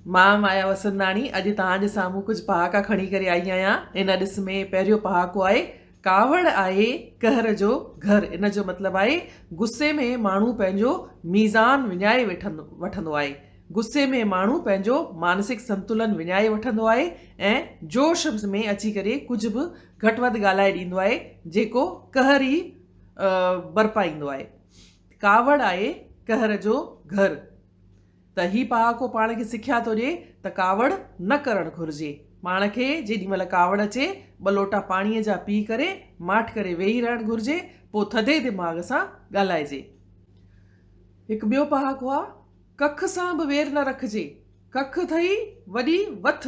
मां माया वसंदाणी अॼु तव्हांजे साम्हूं कुझु पहाका खणी करे आई आहियां। इन ॾिस में पहिरियों पहाको आहे, कावड़ आहे कहर जो घर। इन जो मतिलबु आहे गुस्से में माण्हू पंहिंजो मीज़ान विञाए वठंदो आहे। गुस्से में माण्हू पंहिंजो मानसिक संतुलन विञाए वठंदो आहे ऐं जोश में अची करे कुझु बि घटि वधि ॻाल्हाए ॾींदो आहे, जेको कहर ई बरपाईंदो आहे। कावड़ आहे कहर जो घर। त ही पहाको पाण खे सिखिया थो ॾिए त कावड़ न करणु घुरिजे। पाण खे जेॾी महिल कावड़ अचे 2 लोटा पाणीअ जा पी करे माठ करे वेही रहणु घुरिजे, पोइ थधे दिमाग़ सां ॻाल्हाइजे। हिकु ॿियो पहाको आहे, कख सां बि वेर न रखिजे। कख अथई वॾी वथ,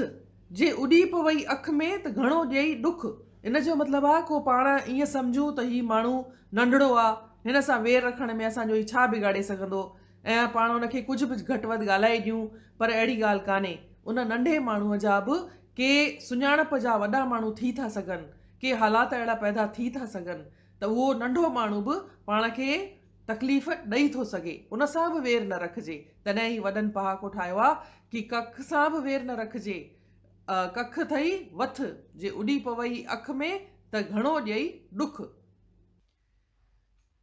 जे उॾी पवई अख में त घणो ॾेई ॾुख। इन जो मतिलबु आहे को पाण ईअं सम्झूं त ही माण्हू नंढड़ो आहे, हिन सां वेर रखण में असांजो ही छा बिगाड़े सघंदो, ऐं पाण उनखे कुझु बि घटि वधि ॻाल्हाए ॾियूं, पर अहिड़ी ॻाल्हि कान्हे। उन नंढे माण्हूअ जा बि के सुञाणप जा वॾा माण्हू थी था सघनि, के हालात अहिड़ा पैदा थी था सघनि त उहो नंढो माण्हू बि पाण खे तकलीफ़ ॾेई थो सघे। उन सां बि वेर न रखिजे। तॾहिं ही वॾनि पहाको ठाहियो आहे कि कख सां बि वेर न रखिजे। कख अथई वथ, जे उॾी पवई अख में त घणो ॾेई ॾुख।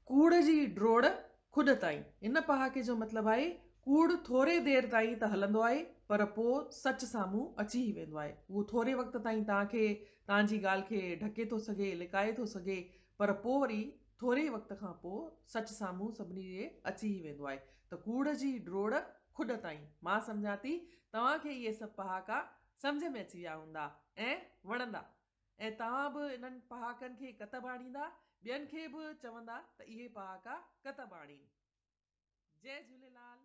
कूड़ जी ड्रोड़ खुॾ ताईं। इन पहाके जो मतिलबु आहे कूड़ थोरे देरि ताईं त हलंदो आहे, पर पोइ सच साम्हूं अची ई वेंदो आहे। उहो थोरे वक़्त ताईं तव्हांजी ॻाल्हि खे ढके थो सघे, लिकाए थो सघे, पर पोइ वरी थोरे वक़्त खां पोइ सच साम्हूं सभिनी जे अची ई वेंदो आहे। त कूड़ जी ड्रोड़ खुॾ ताईं। मां सम्झां थी तव्हांखे इहे सभु पहाका सम्झ में अची विया हूंदा ऐं वणंदा, ऐं तव्हां बि इन्हनि पहाकनि खे कतबु आणींदा, ॿियनि खे बि चवंदा त इहे पहाका कतबु आणीनि। जय झूलेलाल।